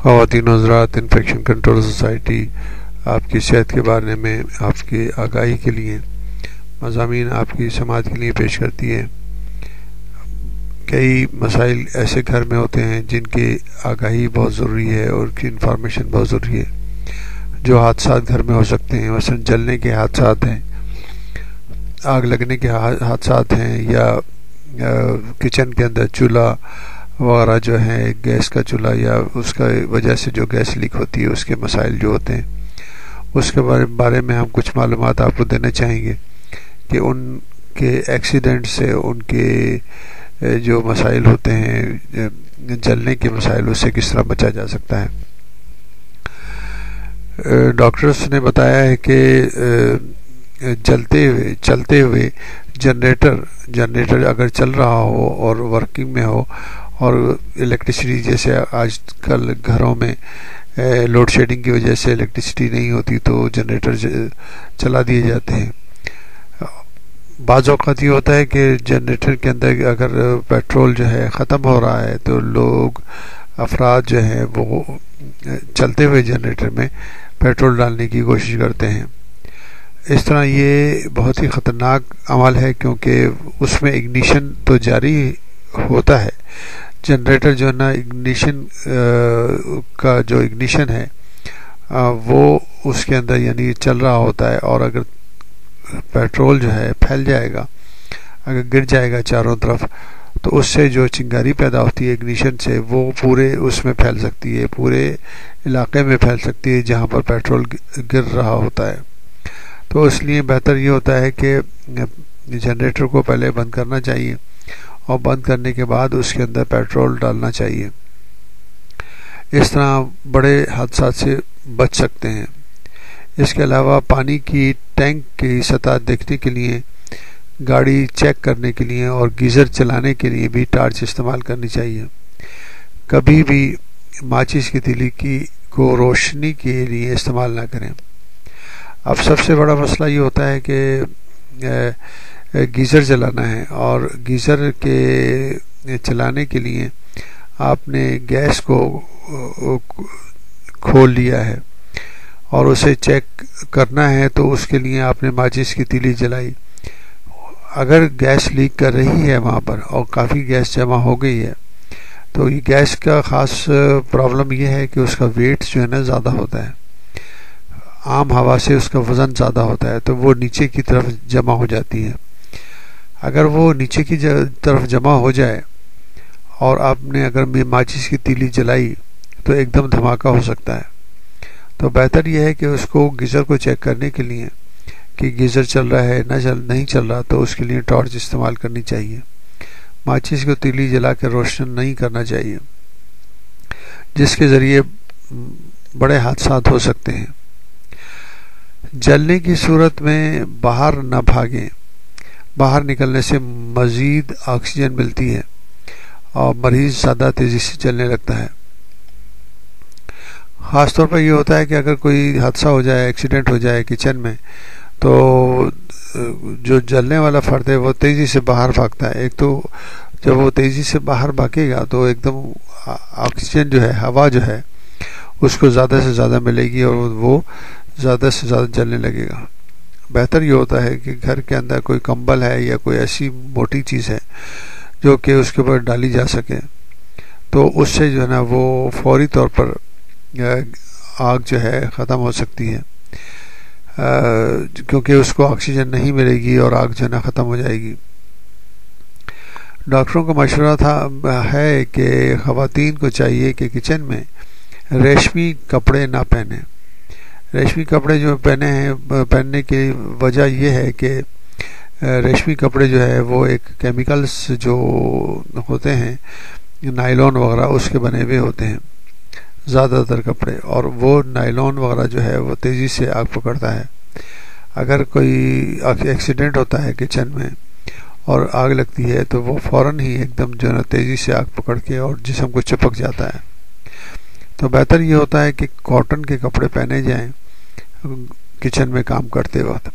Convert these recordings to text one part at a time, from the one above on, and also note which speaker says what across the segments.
Speaker 1: خواتین و حضرات، انفیکشن کنٹرول سوسائٹی آپ کی صحت کے بارے میں آپ کی آگاہی کے لیے مضامین آپ کی سماعت کے لیے پیش کرتی ہے۔ کئی مسائل ایسے گھر میں ہوتے ہیں جن کی آگاہی بہت ضروری ہے اور کی انفارمیشن بہت ضروری ہے۔ جو حادثات گھر میں ہو سکتے ہیں، مثلا جلنے کے حادثات ہیں، آگ لگنے کے حادثات ہیں، یا کچن کے اندر چولہا وغیرہ جو ہے، گیس کا چولہا یا اس کا وجہ سے جو گیس لیک ہوتی ہے اس کے مسائل جو ہوتے ہیں، اس کے بارے میں ہم کچھ معلومات آپ کو دینا چاہیں گے کہ ان کے ایکسیڈنٹ سے ان کے جو مسائل ہوتے ہیں جلنے کے مسائل، اس سے کس طرح بچا جا سکتا ہے۔ ڈاکٹرز نے بتایا ہے کہ چلتے ہوئے جنریٹر اگر چل رہا ہو اور ورکنگ میں ہو، اور الیکٹریسٹی جیسے آج کل گھروں میں لوڈ شیڈنگ کی وجہ سے الیکٹریسٹی نہیں ہوتی تو جنریٹر چلا دیے جاتے ہیں۔ بعض اوقات یہ ہوتا ہے کہ جنریٹر کے اندر اگر پیٹرول جو ہے ختم ہو رہا ہے تو افراد جو ہیں وہ چلتے ہوئے جنریٹر میں پیٹرول ڈالنے کی کوشش کرتے ہیں۔ اس طرح یہ بہت ہی خطرناک عمل ہے، کیونکہ اس میں اگنیشن تو جاری ہوتا ہے۔ جنریٹر جو ہے نا، اگنیشن کا جو اگنیشن ہے وہ اس کے اندر یعنی چل رہا ہوتا ہے، اور اگر پیٹرول جو ہے پھیل جائے گا، اگر گر جائے گا چاروں طرف، تو اس سے جو چنگاری پیدا ہوتی ہے اگنیشن سے، وہ پورے اس میں پھیل سکتی ہے، پورے علاقے میں پھیل سکتی ہے جہاں پر پیٹرول گر رہا ہوتا ہے۔ تو اس لیے بہتر یہ ہوتا ہے کہ جنریٹر کو پہلے بند کرنا چاہیے، اور بند کرنے کے بعد اس کے اندر پیٹرول ڈالنا چاہیے۔ اس طرح بڑے حادثات سے بچ سکتے ہیں۔ اس کے علاوہ پانی کی ٹینک کی سطح دیکھنے کے لیے، گاڑی چیک کرنے کے لیے اور گیزر چلانے کے لیے بھی ٹارچ استعمال کرنی چاہیے۔ کبھی بھی ماچس کی تیلی کو روشنی کے لیے استعمال نہ کریں۔ اب سب سے بڑا مسئلہ یہ ہوتا ہے کہ گیزر چلانا ہے، اور گیزر کے چلانے کے لیے آپ نے گیس کو کھول لیا ہے اور اسے چیک کرنا ہے، تو اس کے لیے آپ نے ماچس کی تیلی جلائی۔ اگر گیس لیک کر رہی ہے وہاں پر اور کافی گیس جمع ہو گئی ہے، تو یہ گیس کا خاص پرابلم یہ ہے کہ اس کا ویٹ جو ہے نا زیادہ ہوتا ہے، عام ہوا سے اس کا وزن زیادہ ہوتا ہے، تو وہ نیچے کی طرف جمع ہو جاتی ہے۔ اگر وہ نیچے کی طرف جمع ہو جائے اور آپ نے اگر ماچس کی تیلی جلائی تو ایک دم دھماکہ ہو سکتا ہے۔ تو بہتر یہ ہے کہ اس کو گیزر کو چیک کرنے کے لیے کہ گیزر چل رہا ہے نہیں چل رہا، تو اس کے لیے ٹارچ استعمال کرنی چاہیے۔ ماچس کو تیلی جلا کے روشن نہیں کرنا چاہیے، جس کے ذریعے بڑے حادثات ہو سکتے ہیں۔ جلنے کی صورت میں باہر نہ بھاگیں۔ باہر نکلنے سے مزید آکسیجن ملتی ہے اور مریض زیادہ تیزی سے چلنے لگتا ہے۔ خاص طور پر یہ ہوتا ہے کہ اگر کوئی حادثہ ہو جائے، ایکسیڈنٹ ہو جائے کچن میں، تو جو جلنے والا فرد ہے وہ تیزی سے باہر بھاگتا ہے۔ ایک تو جب وہ تیزی سے باہر بھاگے گا تو ایک دم آکسیجن جو ہے، ہوا جو ہے، اس کو زیادہ سے زیادہ ملے گی اور وہ زیادہ سے زیادہ جلنے لگے گا۔ بہتر یہ ہوتا ہے کہ گھر کے اندر کوئی کمبل ہے یا کوئی ایسی موٹی چیز ہے جو کہ اس کے اوپر ڈالی جا سکے، تو اس سے جو ہے نا وہ فوری طور پر آگ جو ہے ختم ہو سکتی ہے، کیونکہ اس کو آکسیجن نہیں ملے گی اور آگ جو ہے نا ختم ہو جائے گی۔ ڈاکٹروں کا مشورہ ہے کہ خواتین کو چاہیے کہ کچن میں ریشمی کپڑے نہ پہنیں۔ ریشمی کپڑے جو پہننے کی وجہ یہ ہے کہ ریشمی کپڑے جو ہے وہ ایک کیمیکلز جو ہوتے ہیں، نائلون وغیرہ، اس کے بنے ہوئے ہوتے ہیں زیادہ تر کپڑے، اور وہ نائلون وغیرہ جو ہے وہ تیزی سے آگ پکڑتا ہے۔ اگر کوئی ایکسیڈنٹ ہوتا ہے کچن میں اور آگ لگتی ہے تو وہ فوراً ہی ایک دم جو ہے نا تیزی سے آگ پکڑ کے اور جسم کو چپک جاتا ہے۔ تو بہتر یہ ہوتا ہے کہ کاٹن کے کپڑے پہنے جائیں کچن میں کام کرتے وقت۔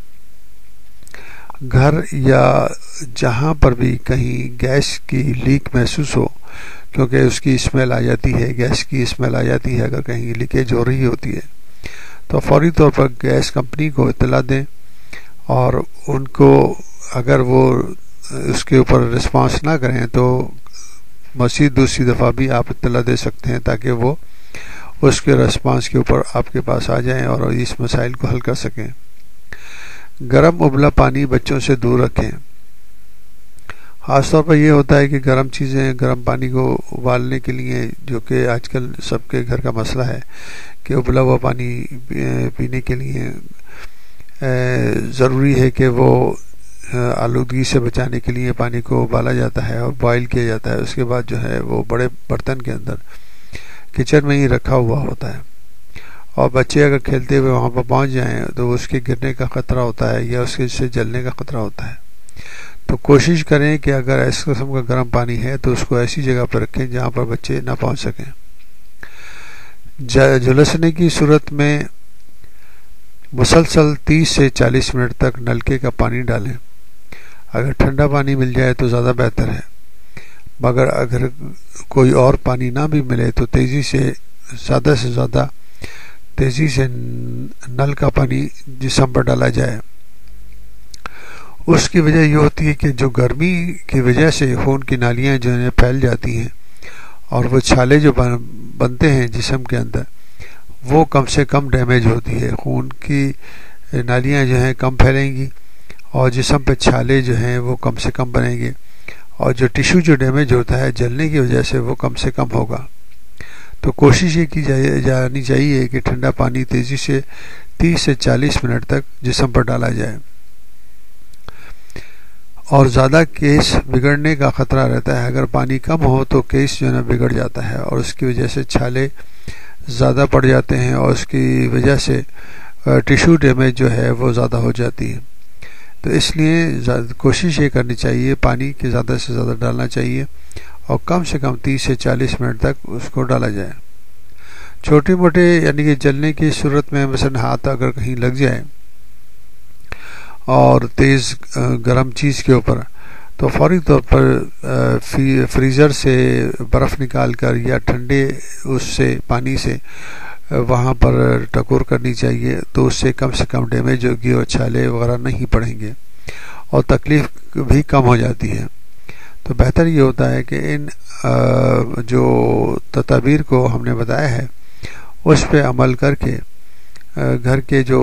Speaker 1: گھر یا جہاں پر بھی کہیں گیس کی لیک محسوس ہو کیونکہ اس کی اسمیل آ جاتی ہے، گیس کی اسمیل آ جاتی ہے اگر کہیں لیکیج ہو رہی ہوتی ہے، تو فوری طور پر گیس کمپنی کو اطلاع دیں، اور ان کو اگر وہ اس کے اوپر رسپانس نہ کریں تو مزید دوسری دفعہ بھی آپ اطلاع دے سکتے ہیں، تاکہ وہ اس کے رسپانس کے اوپر آپ کے پاس آ جائیں اور اس مسائل کو حل کر سکیں۔ گرم ابلا پانی بچوں سے دور رکھیں۔ خاص طور پر یہ ہوتا ہے کہ گرم چیزیں گرم پانی کو ابالنے کے لیے، جو کہ آج کل سب کے گھر کا مسئلہ ہے کہ ابلا ہوا پانی پینے کے لیے ضروری ہے کہ وہ آلودگی سے بچانے کے لیے پانی کو ابالا جاتا ہے اور بوائل کیا جاتا ہے، اس کے بعد جو ہے وہ بڑے برتن کے اندر کچن میں ہی رکھا ہوا ہوتا ہے، اور بچے اگر کھیلتے ہوئے وہاں پر پہنچ جائیں تو اس کے گرنے کا خطرہ ہوتا ہے یا اس کے سے جلنے کا خطرہ ہوتا ہے۔ تو کوشش کریں کہ اگر اس قسم کا گرم پانی ہے تو اس کو ایسی جگہ پر رکھیں جہاں پر بچے نہ پہنچ سکیں۔ جھلسنے کی صورت میں مسلسل 30 سے 40 منٹ تک نلکے کا پانی ڈالیں۔ اگر ٹھنڈا پانی مل جائے تو زیادہ بہتر ہے، مگر اگر کوئی اور پانی نہ بھی ملے تو زیادہ سے زیادہ تیزی سے نل کا پانی جسم پر ڈالا جائے۔ اس کی وجہ یہ ہوتی ہے کہ جو گرمی کی وجہ سے خون کی نالیاں جو ہیں پھیل جاتی ہیں، اور وہ چھالے جو بنتے ہیں جسم کے اندر وہ کم سے کم ڈیمیج ہوتی ہے، خون کی نالیاں جو ہیں کم پھیلیں گی اور جسم پہ چھالے جو ہیں وہ کم سے کم بنیں گے، اور جو ٹیشو جو ڈیمیج ہوتا ہے جلنے کی وجہ سے وہ کم سے کم ہوگا۔ تو کوشش یہ کی جانی چاہیے کہ ٹھنڈا پانی تیزی سے 30 سے 40 منٹ تک جسم پر ڈالا جائے، اور زیادہ کیس بگڑنے کا خطرہ رہتا ہے۔ اگر پانی کم ہو تو کیس جو ہے نا بگڑ جاتا ہے، اور اس کی وجہ سے چھالے زیادہ پڑ جاتے ہیں، اور اس کی وجہ سے ٹیشو ڈیمیج جو ہے وہ زیادہ ہو جاتی ہے۔ تو اس لیے کوشش یہ کرنی چاہیے پانی کے زیادہ سے زیادہ ڈالنا چاہیے، اور کم سے کم 30 سے 40 منٹ تک اس کو ڈالا جائے۔ چھوٹے موٹے یعنی کہ جلنے کی صورت میں مثلا ہاتھ اگر کہیں لگ جائے اور تیز گرم چیز کے اوپر، تو فوری طور پر فریزر سے برف نکال کر یا ٹھنڈے اس سے پانی سے وہاں پر ٹکور کرنی چاہیے، تو اس سے کم ڈیمیج ہوگی اور چھالے وغیرہ نہیں پڑیں گے اور تکلیف بھی کم ہو جاتی ہے۔ تو بہتر یہ ہوتا ہے کہ ان جو تدابیر کو ہم نے بتایا ہے اس پہ عمل کر کے گھر کے جو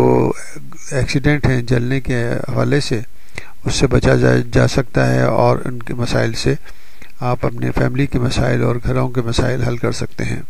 Speaker 1: ایکسیڈنٹ ہیں جلنے کے حوالے سے اس سے بچا جا سکتا ہے، اور ان کے مسائل سے آپ اپنے فیملی کے مسائل اور گھروں کے مسائل حل کر سکتے ہیں۔